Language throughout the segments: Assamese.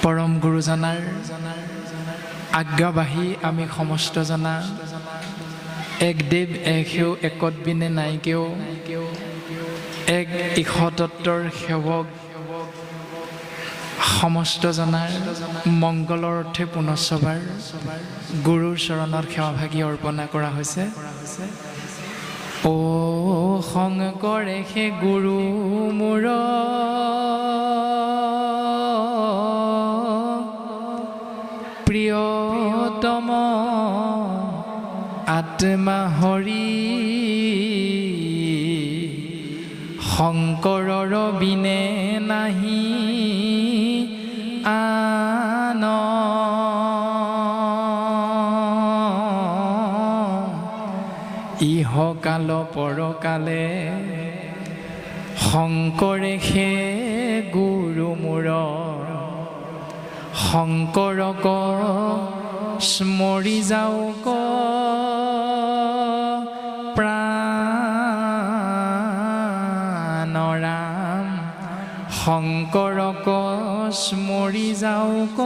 পৰম গুৰুজনাৰ আজ্ঞাবাহী আমি সমস্ত জনা এক দেৱ এক সেউ একত বিনে নাইকেও এক ইশতত্বৰ সেৱক সমস্ত জনাৰ মংগলৰ অৰ্থে পুনঃচবাৰ গুৰুৰ চৰণত সেৱাভাগী অৰ্পণা কৰা হৈছে। ও শংকৰে হে গুৰু মোৰ প্ৰিয়তম আত্মা হৰি শংকৰৰ বিনে নাহি আন ইহকাল পৰকালে শংকৰে হে গুৰু মোৰ শংকৰক স্মৰি যাওক প্ৰাণৰাম শংকৰক স্মৰি যাওক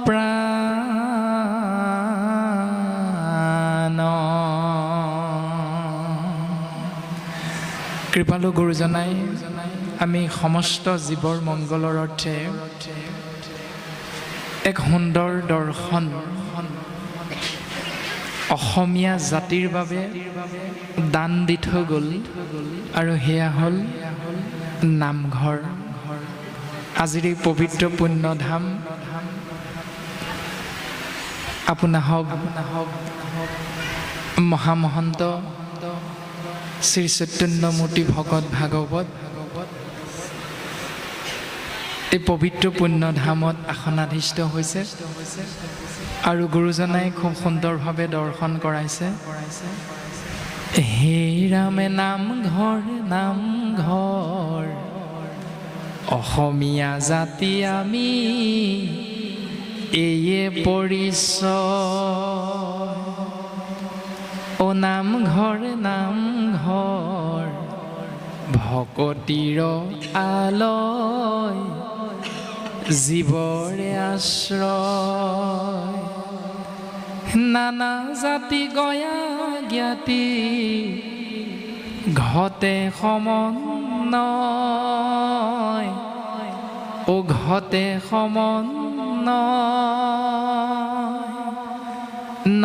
প্ৰাণ। কৃপালু গুৰুজনাই আমি সমস্ত জীৱৰ মংগলৰ অৰ্থে এক সুন্দৰ দৰ্শন অসমীয়া জাতিৰ বাবে দান দি থৈ গ'ল আৰু সেয়া হ'ল নামঘৰ। আজিৰ এই পবিত্ৰ পুণ্যধাম আপোনাহক মহামহন্ত শ্ৰী চৈতন্যমূৰ্তি ভকত ভাগৱত এই পবিত্ৰ পুণ্যধামত আসনাধিষ্ঠ হৈছে আৰু গুৰুজনাই খুব সুন্দৰভাৱে দৰ্শন কৰাইছে। হে ৰামে নামঘৰ নামঘৰ অসমীয়া জাতি আমি এয়ে পৰিচয় ও নামঘৰ নামঘৰ ভকতিৰ আলয় জীৱৰে আশ্ৰয় নানা জাতি গয়া জ্ঞাতি ঘতে সমন্বয় ও ঘতে সমন্বয়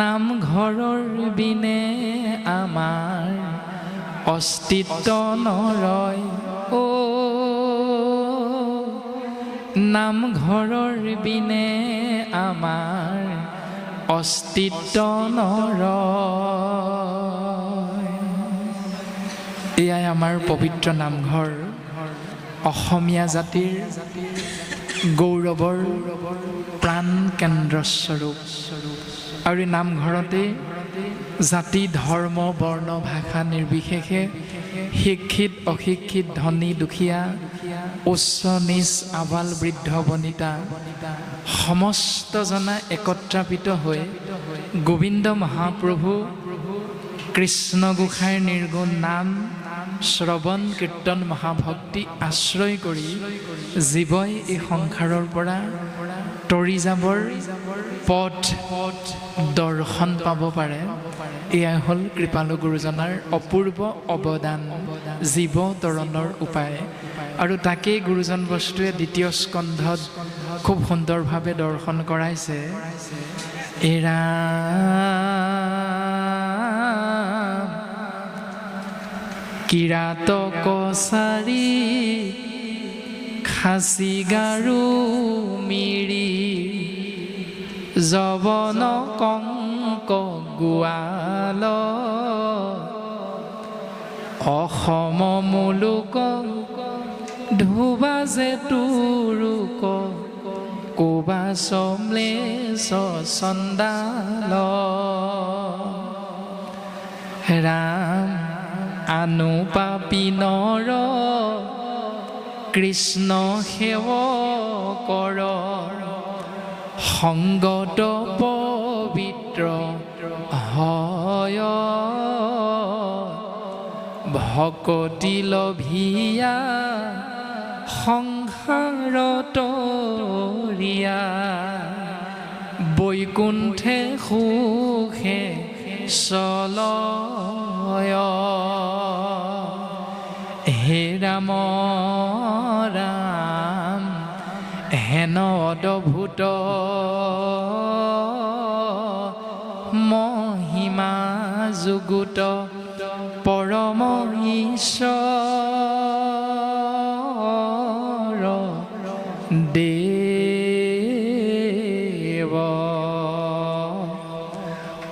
নামঘৰৰ বিনে আমাৰ অস্তিত্ব নৰয় ও নামঘৰৰ বিনে আমাৰ অস্তিত্ব নৰয়। এয়াই আমাৰ পবিত্ৰ নামঘৰ, অসমীয়া জাতিৰ গৌৰৱৰ প্ৰাণ কেন্দ্ৰস্বৰূপ। আৰু এই নামঘৰতে জাতি ধৰ্ম বৰ্ণ ভাষা নিৰ্বিশেষে শিক্ষিত অশিক্ষিত ধনী দুখীয়া উচ্চ নীচ আবাল বৃদ্ধ বনিতা সমস্ত জনা একত্ৰাপিত হৈ গোবিন্দ মহাপ্ৰভু কৃষ্ণ গোসাঁইৰ নিৰ্গুণ নাম শ্ৰৱণ কীৰ্তন মহাভক্তি আশ্ৰয় কৰি জীৱই এই সংসাৰৰ পৰা তৰি যাবৰ পথ দৰ্শন পাব পাৰে। এয়াই হ'ল কৃপালু গুৰুজনাৰ অপূৰ্ব অৱদান, জীৱ তৰণৰ উপায়। আৰু তাকেই গুৰুজন বস্তুৱে দ্বিতীয় স্কন্ধত খুব সুন্দৰভাৱে দৰ্শন কৰাইছে। এৰা কিৰাত কছাৰী খাচী গাৰু মিৰি যৱন কংক গোৱাল অসম মুলুক ধুবাজে তুৰুক কোবা চম্লেশ চণ্ডাল ৰাম আনু পাপী নৰ কৃষ্ণ সেৱকৰ সংগত পবিত্ৰ হয় ভকতি লভিয়া সংসাৰ সংসাৰতৰীয়া বৈকুণ্ঠে সুখে চলয় হে ৰাম ৰাম হেন অদ্ভুত মহিমা যুগুত পৰম ঈশ্বৰ দেৱ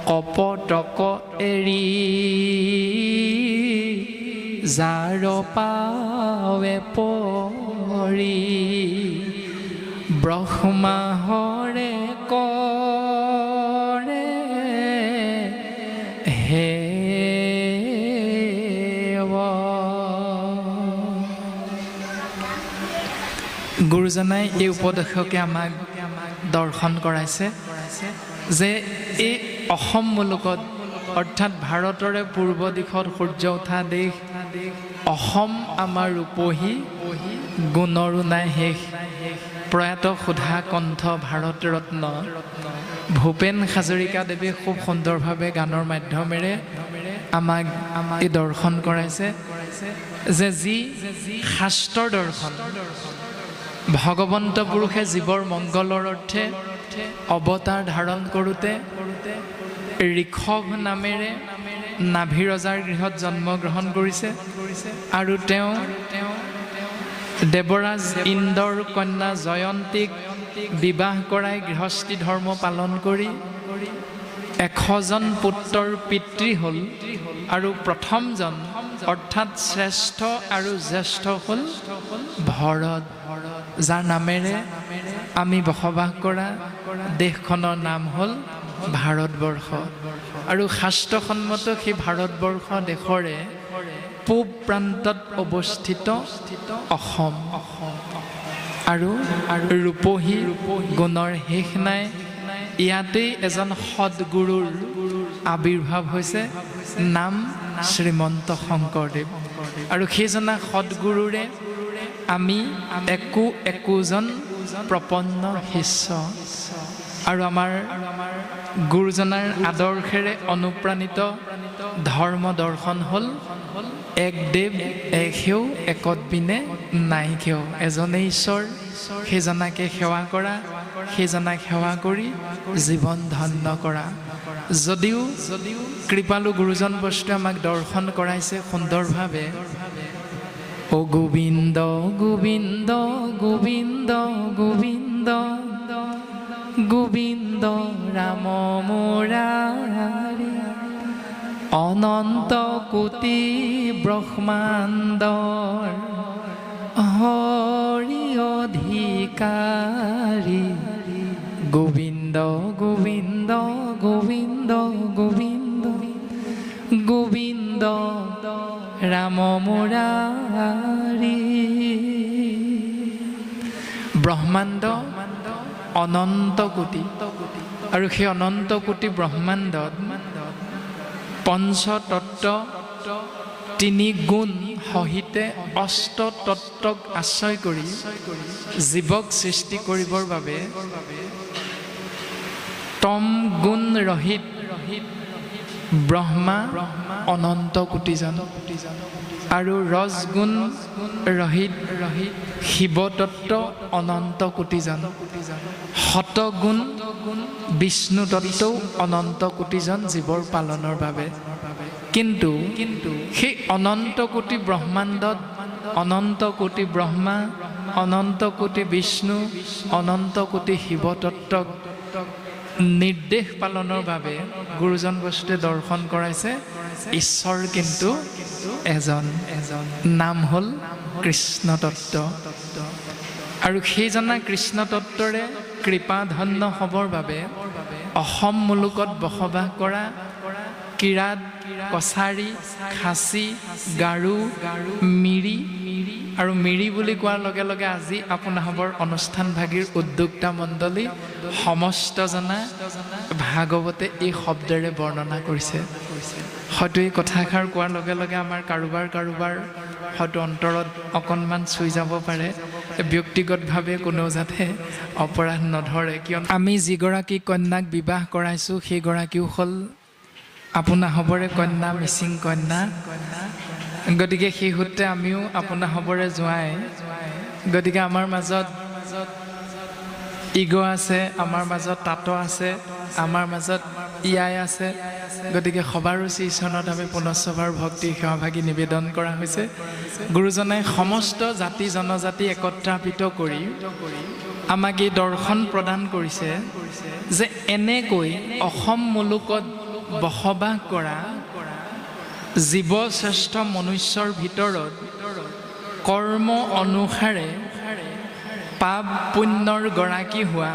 কপটক এৰি যাৰ পাৱে পৰি ব্ৰহ্মাহৰে কৰে হে গুৰুজনাই এই উপদেশকে আমাক দৰ্শন কৰাইছে যে এই অসম মুলুকত অৰ্থাৎ ভাৰতৰে পূৰ্ব দিশত সূৰ্য উঠা দেশ অসম আমাৰ ৰূপহী গুণৰো নাই শেষ প্ৰয়াত সুধা কণ্ঠ ভাৰত ৰত্ন ভূপেন হাজৰিকাদেৱে খুব সুন্দৰভাৱে গানৰ মাধ্যমেৰে আমাক এই দৰ্শন কৰাইছে যে যি শাস্ত্ৰৰ দৰ্শন ভগৱন্ত পুৰুষে জীৱৰ মংগলৰ অৰ্থে অৱতাৰ ধাৰণ কৰোঁতে ঋষভ নামেৰে নাভি ৰজাৰ গৃহত জন্মগ্ৰহণ কৰিছে আৰু তেওঁ দেৱৰাজ ইন্দ্ৰৰ কন্যা জয়ন্তীক বিবাহ কৰাই গৃহস্থী ধৰ্ম পালন কৰি 100জন পুত্ৰৰ পিতৃ হ'ল আৰু প্ৰথমজন অৰ্থাৎ শ্ৰেষ্ঠ আৰু জ্যেষ্ঠ হ'ল ভৰত যাৰ নামেৰে আমি বসবাস কৰা দেশখনৰ নাম হ'ল ভাৰতবৰ্ষ আৰু শাস্ত্ৰসন্মত সেই ভাৰতবৰ্ষ দেশৰে পূব প্ৰান্তত অৱস্থিত অসম আৰু ৰূপহী গুণৰ শেষ নাই ইয়াতেই এজন সদগুৰুৰ আবিৰ্ভাৱ হৈছে নাম শ্ৰীমন্ত শংকৰদেৱ আৰু সেইজনা সদগুৰুৰে আমি একোজন প্ৰপন্ন শিষ্য আৰু আমাৰ গুৰুজনাৰ আদৰ্শেৰে অনুপ্ৰাণিত ধৰ্ম দৰ্শন হ'ল এক দেৱ এক সেউ একত বিনে নাই কেও এজনে ঈশ্বৰ সেইজনাকে সেৱা কৰা সেইজনাক সেৱা কৰি জীৱন ধন্য কৰা যদিও কৃপালু গুৰুজন বস্তুৱে আমাক দৰ্শন কৰাইছে সুন্দৰভাৱে ও গোবিন্দ গোবিন্দ গোবিন্দ গোবিন্দ গোবিন্দ ৰাম মুৰাৰী অনন্ত কোটি ব্ৰহ্মাণ্ডৰ হৰি অধিকাৰী গোবিন্দ গোবিন্দ গোবিন্দ গোবিন্দ গোবিন্দ ৰাম মুৰাৰী ব্ৰহ্মাণ্ড অনন্ত কোটি আৰু সেই অনন্ত কোটি ব্ৰহ্মাণ্ডত পঞ্চতত্ত্ব তিনি গুণ সহিতে অষ্টতত্ত্বক আশ্ৰয় কৰি জীৱক সৃষ্টি কৰিবৰ বাবে তম গুণ ৰহিত ব্ৰহ্মা অনন্ত কোটিজন আৰু ৰজগুণ ৰহিত শিৱতত্ত্ব অনন্ত কোটিজন শতগুণ বিষ্ণু তত্ত্বও অনন্ত কোটিজন জীৱৰ পালনৰ বাবে কিন্তু সেই অনন্ত কোটি ব্ৰহ্মাণ্ডত অনন্ত কোটি ব্ৰহ্মা অনন্ত কোটি বিষ্ণু অনন্ত কোটি শিৱতত্ত্বক নিৰ্দেশ পালনৰ বাবে গুৰুজন বস্তুৱে দৰ্শন কৰাইছে ঈশ্বৰ কিন্তু এজন নাম হ'ল কৃষ্ণ তত্ত্ব আৰু সেইজনা কৃষ্ণ তত্ত্বৰে কৃপাধন্য হ'বৰ বাবে অসম মুলুকত বসবাস কৰা কিৰাত কছাৰী খাচী গাৰো মিৰি আৰু মিৰি বুলি কোৱাৰ লগে লগে আজি আপোনাসৱৰ অনুষ্ঠানভাগীৰ উদ্যোক্তা মণ্ডলী সমস্তজনা ভাগৱতে এই শব্দৰে বৰ্ণনা কৰিছে হয়তো এই কথাষাৰ কোৱাৰ লগে লগে আমাৰ কাৰোবাৰ হয়তো অন্তৰত অকণমান চুই যাব পাৰে ব্যক্তিগতভাৱে কোনেও যাতে অপৰাধ নধৰে, কিয়নো আমি যিগৰাকী কন্যাক বিবাহ কৰাইছোঁ সেইগৰাকীও হ'ল আপোনাসৱৰে কন্যা, মিচিং কন্যা। গতিকে সেই সূত্ৰে আমিও আপোনাসৱৰে জোঁৱাই। গতিকে আমাৰ মাজত ইগ' আছে, আমাৰ মাজত তাঁত আছে, আমাৰ মাজত ইয়াই আছে। গতিকে সবাৰো শ্ৰীচৰণত আমি পুনশ্চবাৰ ভক্তি সেৱাভাগী নিবেদন কৰা হৈছে। গুৰুজনাই সমস্ত জাতি জনজাতি একত্ৰাপিত কৰি আমাক এই দৰ্শন প্ৰদান কৰিছে যে এনেকৈ অসম মুলুকত বসবাস কৰা জীৱশ্ৰেষ্ঠ মনুষ্যৰ ভিতৰত কৰ্ম অনুসাৰে পাপ পুণ্যৰ গৰাকী হোৱা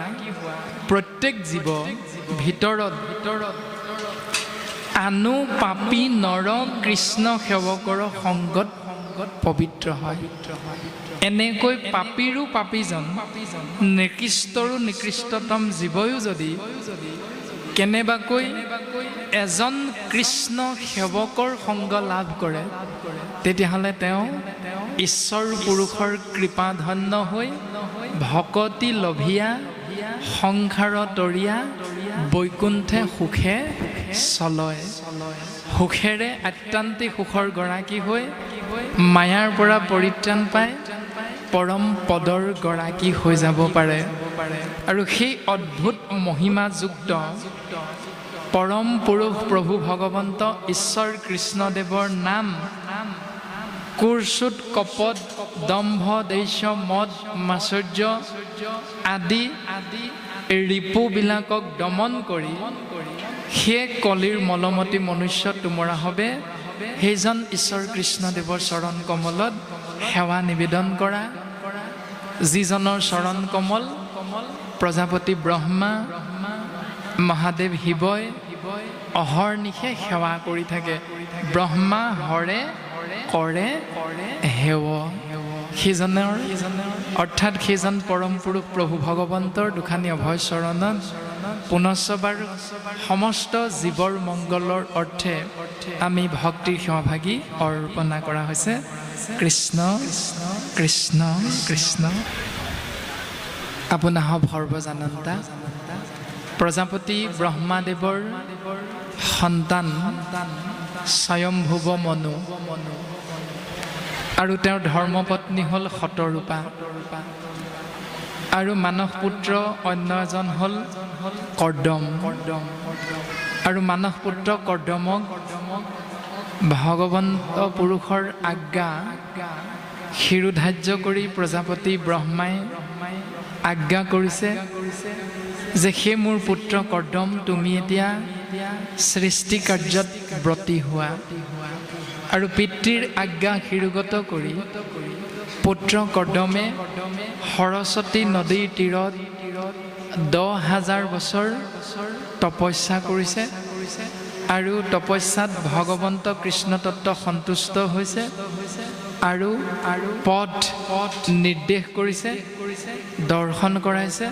প্ৰত্যেক জীৱ ভিতৰত আনু পাপী নৰ কৃষ্ণ সেৱকৰ সংগত পবিত্ৰ হয়। এনেকৈ পাপীৰো পাপীজন, নিকৃষ্টৰো নিকৃষ্টতম জীৱয়ো যদি কেনেবাকৈ এজন কৃষ্ণ সেৱকৰ সংগ লাভ কৰে, তেতিয়াহ'লে তেওঁ ঈশ্বৰ পুৰুষৰ কৃপাধন্য হৈ ভকতি লভিয়া সংসাৰ তৰিয়া বৈকুণ্ঠে সুখে চলয়। সুখেৰে আত্যান্তিক সুখৰ গৰাকী হৈ মায়াৰ পৰা পৰিত্ৰাণ পায় পৰম পদৰ গৰাকী হৈ যাব পাৰে। আৰু সেই অদ্ভুত মহিমাযুক্ত পৰম পুৰুষ প্ৰভু ভগৱন্ত ঈশ্বৰ কৃষ্ণদেৱৰ নাম কুৰ্চুত কপট দম্ভ দৈশ্য মদ মাচৰ্য আদি ৰিপুবিলাকক দমন কৰি সেই কলিৰ মলমতী মনুষ্য তোমৰা হবে সেইজন ঈশ্বৰ কৃষ্ণদেৱৰ চৰণ কমলত সেৱা নিবেদন কৰা। যিজনৰ চৰণ কমল প্ৰজাপতি ব্ৰহ্মা মহাদেৱ শিৱই অহৰ্নিশে সেৱা কৰি থাকে। ব্ৰহ্মা হৰে কৰে হেৱ। সেইজনৰ অৰ্থাৎ সেইজন পৰম পুৰুষ প্ৰভু ভগৱন্তৰ দুখানি অভয় চৰণত পুনশ্চবাৰ সমস্ত জীৱৰ মংগলৰ অৰ্থে আমি ভক্তিৰ সেৱাভাগী অৰ্পণা কৰা হৈছে। কৃষ্ণ কৃষ্ণ কৃষ্ণ। আপোনাসৱ সৰ্বজানন্তা প্ৰজাপতি ব্ৰহ্মাদেৱৰ সন্তান স্বয়ম্ভুৱ মনু আৰু তেওঁৰ ধৰ্মপত্নী হ'ল শতৰূপা, আৰু মানস পুত্ৰ অন্য এজন হ'ল কৰ্দম। আৰু মানস পুত্ৰ কৰ্দমক ভগৱন্ত পুৰুষৰ আজ্ঞা শিৰোধাৰ্য কৰি প্ৰজাপতি ব্ৰহ্মাই আজ্ঞা কৰিছে যে সেই মোৰ পুত্ৰ কৰ্দম তুমি এতিয়া সৃষ্টি কাৰ্যত ব্ৰতী হোৱা। আৰু পিতৃৰ আজ্ঞা শিৰোগত কৰি পুত্ৰ কৰ্দমে সৰস্বতী নদীৰ তীৰত 10,000 বছৰ তপস্যা কৰিছে। আৰু তপস্যাত ভগৱন্ত কৃষ্ণ তত্ত্ব সন্তুষ্ট হৈছে আৰু পথ নিৰ্দেশ কৰিছে, দৰ্শন কৰাইছে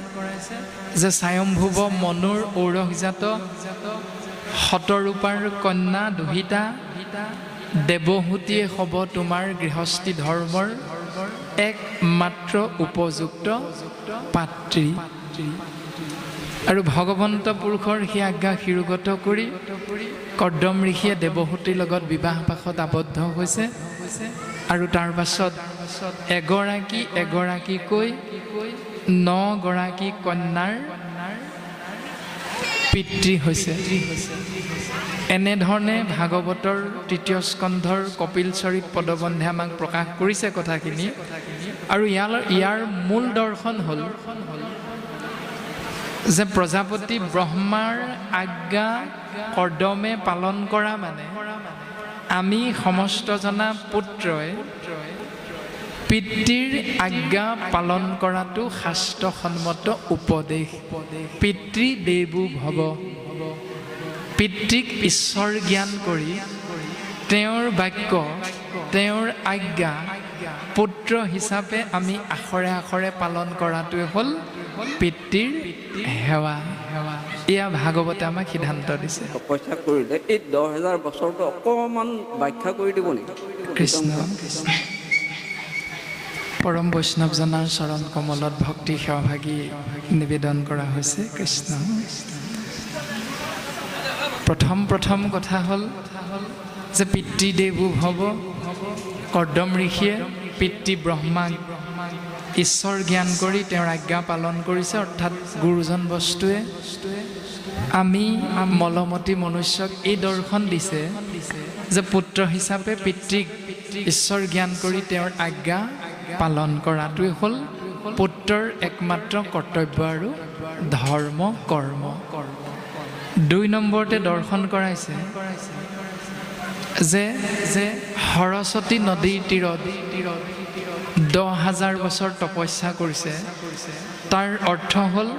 যে স্বয়ম্ভুৱ মনুৰ ঔৰসজাত শতৰূপাৰ কন্যা দুহিতা দেৱহূতিয়ে হ'ব তোমাৰ গৃহস্থী ধৰ্মৰ একমাত্ৰ উপযুক্ত পাত্ৰী। আৰু ভগৱন্ত পুৰুষৰ সেই আজ্ঞা শিৰোগত কৰি কৰ্দম ঋষিয়ে দেৱহূতিৰ লগত বিবাহ পাশত আবদ্ধ হৈছে। আৰু তাৰ পাছত এগৰাকী এগৰাকীকৈ 9 গৰাকী কন্যাৰ পিতৃ হৈছে। এনেধৰণে ভাগৱতৰ 3য় স্কন্ধৰ কপিল চৰিত পদবন্ধে আমাক প্ৰকাশ কৰিছে কথাখিনি। আৰু ইয়াৰ মূল দৰ্শন হ'ল যে প্ৰজাপতি ব্ৰহ্মাৰ আজ্ঞা কৰ্দমে পালন কৰা মানে আমি সমস্ত জনা পুত্ৰই পিতৃৰ আজ্ঞা পালন কৰাটো শাস্ত্ৰসন্মত উপদেশ। পিতৃদেৱো ভৱ। পিতৃক ঈশ্বৰ জ্ঞান কৰি তেওঁৰ বাক্য তেওঁৰ আজ্ঞা পুত্ৰ হিচাপে আমি আখৰে আখৰে পালন কৰাটোৱে হ'ল পিতৃৰ সেৱা। এয়া ভাগৱতে আমাক সিদ্ধান্ত দিছে। তপস্যা কৰিলে এই 10,000 বছৰটো অকণমান ব্যাখ্যা কৰি দিব নেকি? কৃষ্ণ পৰম বৈষ্ণৱজনাৰ চৰণ কমলত ভক্তি সেৱাভাগী নিবেদন কৰা হৈছে। কৃষ্ণ। প্ৰথম কথা হ'ল যে পিতৃদেৱো ভৱ, কৰ্দম ঋষিয়ে পিতৃ ব্ৰহ্মাক ঈশ্বৰ জ্ঞান কৰি তেওঁৰ আজ্ঞা পালন কৰিছে, অৰ্থাৎ গুৰুজন বস্তুৱে আমি মলমতী মনুষ্যক এই দৰ্শন দিছে যে পুত্ৰ হিচাপে পিতৃক ঈশ্বৰ জ্ঞান কৰি তেওঁৰ আজ্ঞা পালন কৰাটোৱে হ'ল পুত্ৰৰ একমাত্ৰ কৰ্তব্য আৰু ধৰ্ম কৰ্ম। 2 নম্বৰতে দৰ্শন কৰাইছে যে সৰস্বতী নদীৰ তীৰত 10,000 বছৰ তপস্যা কৰিছে। তাৰ অৰ্থ হ'ল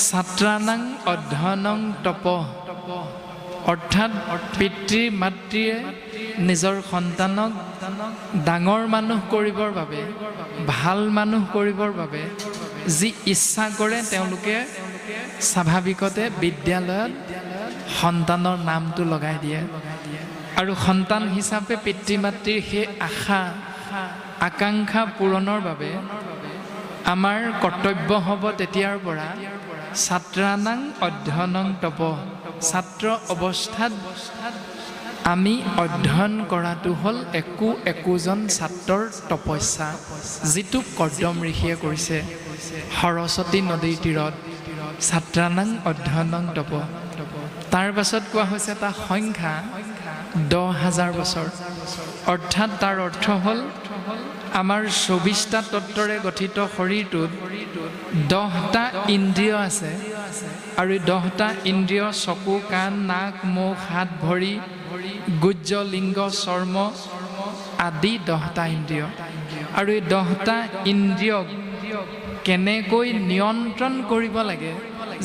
ছাত্ৰানাং অধ্যয়নং তপ, অৰ্থাৎ পিতৃ মাতৃয়ে নিজৰ সন্তানক ডাঙৰ মানুহ কৰিবৰ বাবে, ভাল মানুহ কৰিবৰ বাবে যি ইচ্ছা কৰে তেওঁলোকে স্বাভাৱিকতে বিদ্যালয়ত সন্তানৰ নামটো লগাই দিয়ে। আৰু সন্তান হিচাপে পিতৃ মাতৃৰ সেই আশা আকাংক্ষা পূৰণৰ বাবে আমাৰ কৰ্তব্য হ'ব তেতিয়াৰ পৰা ছাত্ৰানাং অধ্যয়নং তপ, ছাত্ৰ অৱস্থাত আমি অধ্যয়ন কৰাটো হ'ল একোজন ছাত্ৰৰ তপস্যা, যিটো কৰ্দম ঋষিয়ে কৰিছে সৰস্বতী নদীৰ তীৰত। ছাত্ৰানাং অধ্যয়নং তপ। তাৰ পাছত কোৱা হৈছে এটা সংখ্যা 10,000 বছৰ, অৰ্থাৎ তাৰ অৰ্থ হ'ল আমাৰ 24টা তত্ত্বৰে গঠিত শৰীৰটোত 10টা ইন্দ্ৰিয় আছে, আৰু এই 10টা ইন্দ্ৰিয় চকু, কাণ, নাক, মুখ, হাত, ভৰি, গুজ্জ, লিংগ, চৰ্ম আদি 10টা ইন্দ্ৰিয়। আৰু এই 10টা ইন্দ্ৰিয়ক কেনেকৈ নিয়ন্ত্ৰণ কৰিব লাগে,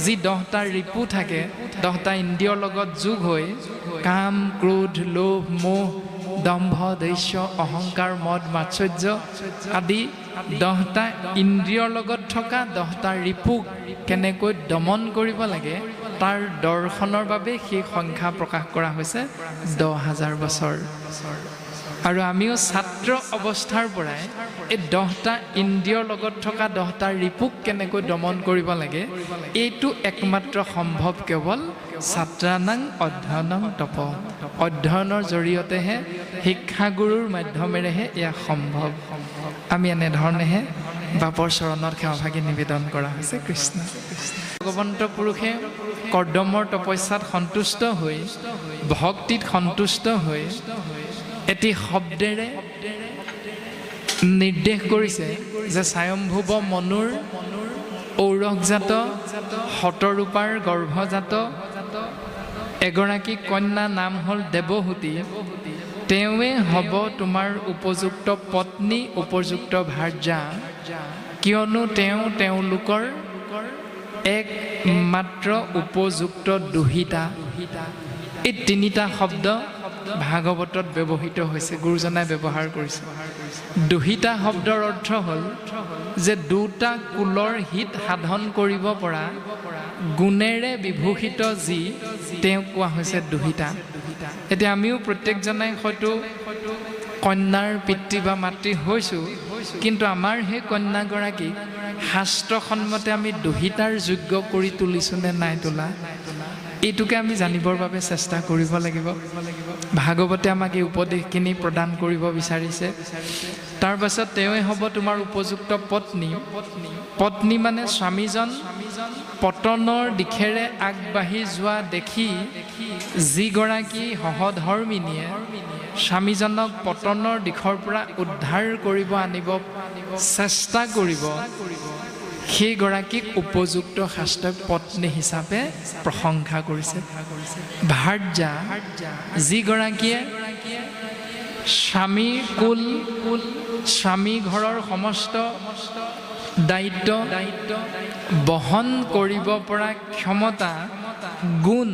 যি 10টা ৰিপু থাকে 10টা ইন্দ্ৰিয়ৰ লগত যোগ হৈ কাম, ক্ৰোধ, লোভ, মোহ, দম্ভ, দৈশ্য, অহংকাৰ, মদ, মাৎসৰ্য আদি 10টা ইন্দ্ৰিয়ৰ লগত থকা 10টা ৰিপুক কেনেকৈ দমন কৰিব লাগে তাৰ দৰ্শনৰ বাবে সেই সংখ্যা প্ৰকাশ কৰা হৈছে 10,000 বছৰ। আৰু আমিও ছাত্ৰ অৱস্থাৰ পৰাই এই 10টা ইন্দ্ৰিয়ৰ লগত থকা 10টা ৰিপুক কেনেকৈ দমন কৰিব লাগে এইটো একমাত্ৰ সম্ভৱ কেৱল ছাত্ৰানাং অধ্যয়নং তপ, অধ্যয়নৰ জৰিয়তেহে, শিক্ষাগুৰুৰ মাধ্যমেৰেহে এয়া সম্ভৱ। আমি এনেধৰণেহে বাপৰ চৰণত সেৱাভাগী নিবেদন কৰা হৈছে। কৃষ্ণ। ভগৱন্ত পুৰুষে কৰ্দমৰ তপস্যাত সন্তুষ্ট হৈ, ভক্তিত সন্তুষ্ট হৈ এটি শব্দেৰে নিৰ্দেশ কৰিছে যে স্বয়ম্ভুৱ মনুৰ ঔৰসজাত শতৰূপাৰ গৰ্ভজাত এগৰাকী কন্যা নাম হ'ল দেৱহূতি, তেওঁৱে হ'ব তোমাৰ উপযুক্ত পত্নী, উপযুক্ত ভাৰ্যা, কিয়নো তেওঁলোকৰ একমাত্ৰ উপযুক্ত দুহিতা। এই 3টা শব্দ ভাগৱতত ব্যৱহৃত হৈছে, গুৰুজনাই ব্যৱহাৰ কৰিছে। দুহিতা শব্দৰ অৰ্থ হ'ল যে 2টা কুলৰ হিত সাধন কৰিব পৰা গুণেৰে বিভূষিত যি, তেওঁক কোৱা হৈছে দুহিতা। এতিয়া আমিও প্ৰত্যেকজনাই হয়তো কন্যাৰ পিতৃ বা মাতৃ হৈছোঁ, কিন্তু আমাৰ সেই কন্যাগৰাকীক শাস্ত্ৰসন্মতে আমি দুহিতাৰ যোগ্য কৰি তুলিছোঁ নে নাই তোলা, এইটোকে আমি জানিবৰ বাবে চেষ্টা কৰিব লাগিব। ভাগৱতে আমাক এই উপদেশখিনি প্ৰদান কৰিব বিচাৰিছে। তাৰ পাছত তেওঁৱে হ'ব তোমাৰ উপযুক্ত পত্নী। পত্নী মানে স্বামীজন পতনৰ দিশেৰে আগবাঢ়ি যোৱা দেখি যিগৰাকী সহধৰ্মিনীয়ে স্বামীজনক পতনৰ দিশৰ পৰা উদ্ধাৰ কৰিব আনিব চেষ্টা কৰিব, সেইগৰাকীক উপযুক্ত শাস্ত্ৰই পত্নী হিচাপে প্ৰশংসা কৰিছে। ভাৰ্যা, যিগৰাকীয়ে স্বামী কুল, স্বামী ঘৰৰ সমস্ত দায়িত্ব বহন কৰিব পৰা ক্ষমতা, গুণ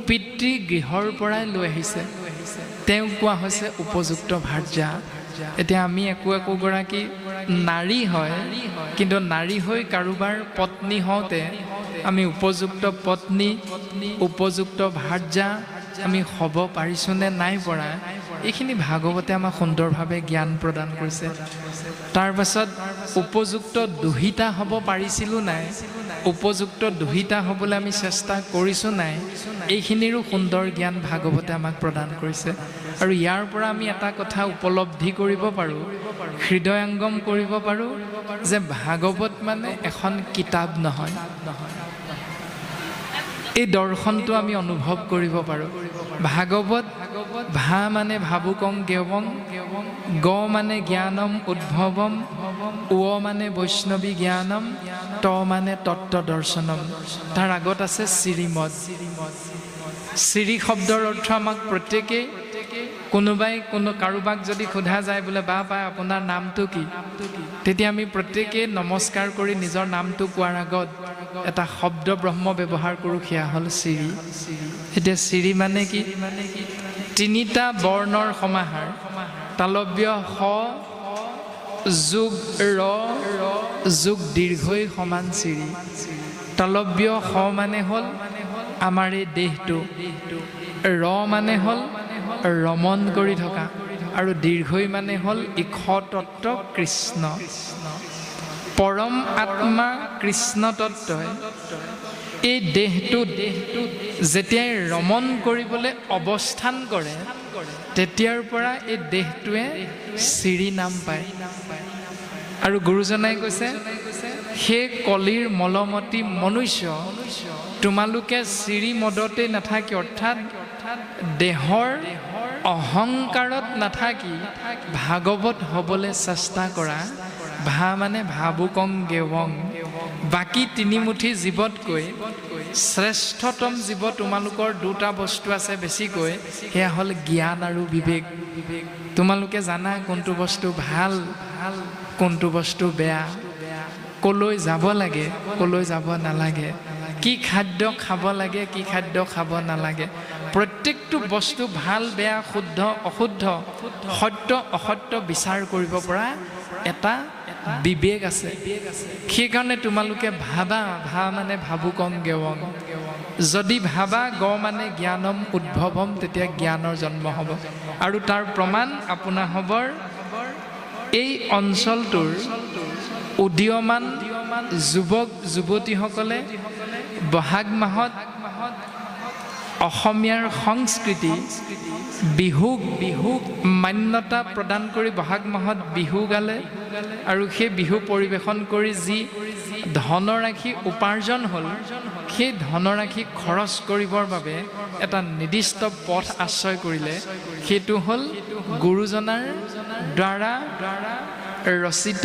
পিতৃগৃহৰ পৰাই লৈ আহিছে, তেওঁক কোৱা হৈছে উপযুক্ত ভাৰ্যা। এতিয়া আমি একোগৰাকী নাৰী হয়, কিন্তু নাৰী হৈ কাৰোবাৰ পত্নী হওঁতে আমি উপযুক্ত পত্নী, উপযুক্ত ভাৰ্যা আমি হ'ব পাৰিছোঁনে নাই পৰা, এইখিনি ভাগৱতে আমাক সুন্দৰভাৱে জ্ঞান প্ৰদান কৰিছে। তাৰ পাছত উপযুক্ত দুহিতা হ'ব পাৰিছিলোঁ নাই, উপযুক্ত দুহিতা হ'বলৈ আমি চেষ্টা কৰিছোঁ নাই, এইখিনিৰো সুন্দৰ জ্ঞান ভাগৱতে আমাক প্ৰদান কৰিছে। আৰু ইয়াৰ পৰা আমি এটা কথা উপলব্ধি কৰিব পাৰোঁ, হৃদয়ংগম কৰিব পাৰোঁ যে ভাগৱত মানে এখন কিতাপ নহয়। এই দৰ্শনটো আমি অনুভৱ কৰিব পাৰোঁ। ভাগৱত ভা মানে ভাবুকং গেৱং, গ মানে জ্ঞানম উদ্ভৱম, উ মানে বৈষ্ণৱী জ্ঞানম, ত মানে তত্ত্ব দৰ্শনম। তাৰ আগত আছে শ্ৰীমদ। শ্ৰী শব্দৰ অৰ্থ আমাক প্ৰত্যেকেই, কোনোবাই কাৰোবাক যদি সোধা যায় বোলে বা পাই আপোনাৰ নামটো কি, তেতিয়া আমি প্ৰত্যেকেই নমস্কাৰ কৰি নিজৰ নামটো কোৱাৰ আগত এটা শব্দ ব্ৰহ্ম ব্যৱহাৰ কৰোঁ, সেয়া হ'ল শ্ৰী। এতিয়া শ্ৰী মানে কি? তিনিটা বৰ্ণৰ সমাহাৰ, তালব্য স যোগ ৰ যোগ দীৰ্ঘই সমান শ্ৰী। তালব্য স মানে হ'ল আমাৰ এই দেহটো, ৰ মানে হ'ল ৰমন কৰি থকা, আৰু দীৰ্ঘই মানে হ'ল ইক্ষতত্ত্ব কৃষ্ণ। পৰম আত্মা কৃষ্ণ তত্ত্বই এই দেহটোত যেতিয়াই ৰমন কৰিবলৈ অৱস্থান কৰে, তেতিয়াৰ পৰা এই দেহটোৱে শ্ৰী নাম পায়। আৰু গুৰুজনাই কৈছে, সেই কলিৰ মলমতি মনুষ্য, তোমালোকে শ্ৰী মদতে নাথাকি, অৰ্থাৎ দেহৰ অহংকাৰত নাথাকি ভাগৱত হ'বলৈ চেষ্টা কৰা। ভা মানে ভাবুকং গেৱং, বাকী তিনিমুঠি জীৱতকৈ শ্ৰেষ্ঠতম জীৱ তোমালোকৰ দুটা বস্তু আছে বেছিকৈ, সেয়া হ'ল জ্ঞান আৰু বিবেক। তোমালোকে জানা কোনটো বস্তু ভাল, কোনটো বস্তু বেয়া, ক'লৈ যাব লাগে, ক'লৈ যাব নালাগে, কি খাদ্য খাব লাগে, কি খাদ্য খাব নালাগে। প্ৰত্যেকটো বস্তু ভাল বেয়া, শুদ্ধ অশুদ্ধ, সত্য অসত্য বিচাৰ কৰিব পৰা এটা বিবেক আছে। সেইকাৰণে তোমালোকে ভাবা, ভা মানে ভাবুকং গেৱং, যদি ভাবা গ মানে জ্ঞানম উদ্ভৱম, তেতিয়া জ্ঞানৰ জন্ম হ'ব। আৰু তাৰ প্ৰমাণ আপোনাৰ হ'ব এই অঞ্চলটোৰ উদীয়মান যুৱক যুৱতীসকলে বহাগ মাহত অসমীয়াৰ সংস্কৃতি বিহুক মান্যতা প্ৰদান কৰি বহাগ মাহত বিহু গালে, আৰু সেই বিহু পৰিৱেশন কৰি যি ধনৰাশি উপাৰ্জন হ'ল, সেই ধনৰাশি খৰচ কৰিবৰ বাবে এটা নিৰ্দিষ্ট পথ আশ্ৰয় কৰিলে। সেইটো হ'ল গুৰুজনাৰ দ্বাৰা ৰচিত,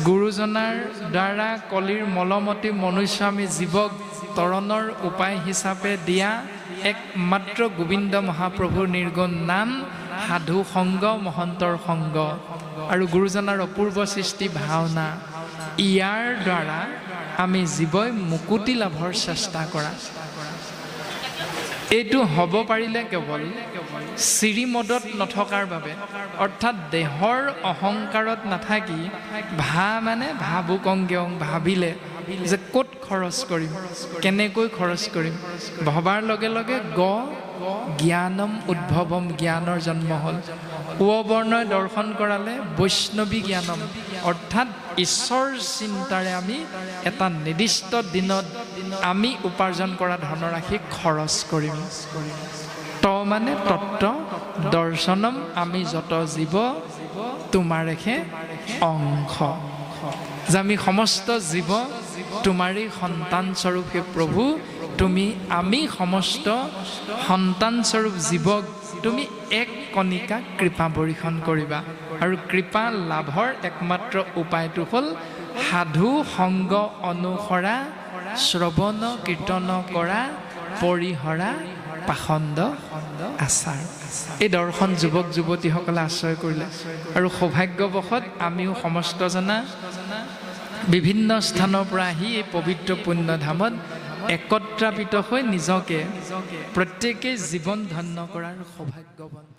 গুৰুজনাৰ দ্বাৰা কলিৰ মলমতি মনুষ্য আমি জীৱক তৰণৰ উপায় হিচাপে দিয়া একমাত্ৰ গোবিন্দ মহাপ্ৰভুৰ নিৰ্গুণ নাম, সাধু সংগ, মহন্তৰ সংগ, আৰু গুৰুজনাৰ অপূৰ্ব সৃষ্টি ভাওনা। ইয়াৰ দ্বাৰা আমি জীৱই মুকুতি লাভৰ চেষ্টা কৰা। এইটো হ'ব পাৰিলে কেৱল শ্ৰীমদত নথকাৰ বাবে, অৰ্থাৎ দেহৰ অহংকাৰত নাথাকি, ভা মানে ভাবুকং গেৱং, ভাবিলে যে ক'ত খৰচ কৰিম, কেনেকৈ খৰচ কৰিম, ভবাৰ লগে লগে গ জ্ঞানম উদ্ভৱম, জ্ঞানৰ জন্ম হ'ল। উ বৰ্ণই দৰ্শন কৰালে বৈষ্ণৱী জ্ঞানম, অৰ্থাৎ ঈশ্বৰ চিন্তাৰে আমি এটা নিৰ্দিষ্ট দিনত আমি উপাৰ্জন কৰা ধনৰাশি খৰচ কৰিম। ত মানে তত্ত্ব দৰ্শনম, আমি যত জীৱ তোমাৰেহে অংশ, যে আমি সমস্ত জীৱ তোমাৰেই সন্তান স্বৰূপ। হে প্ৰভু, তুমি আমি সমস্ত সন্তান স্বৰূপ জীৱক তুমি এক কণিকা কৃপা বৰ্ষণ কৰিবা। আৰু কৃপা লাভৰ একমাত্ৰ উপায়টো হ'ল সাধু সংগ অনুসৰা, শ্ৰৱণ কীৰ্তন কৰা, পৰিহৰা পাখণ্ড আচাৰ। এই দৰ্শন যুৱক যুৱতীসকলে আশ্ৰয় কৰিলে, আৰু সৌভাগ্যবশত আমিও সমস্ত জনা বিভিন্ন স্থানৰ পৰা আহি এই পবিত্ৰ পুণ্যধামত একত্ৰাপিত হৈ নিজকে প্ৰত্যেকেই জীৱন ধন্য কৰাৰ সৌভাগ্যৱন্ত।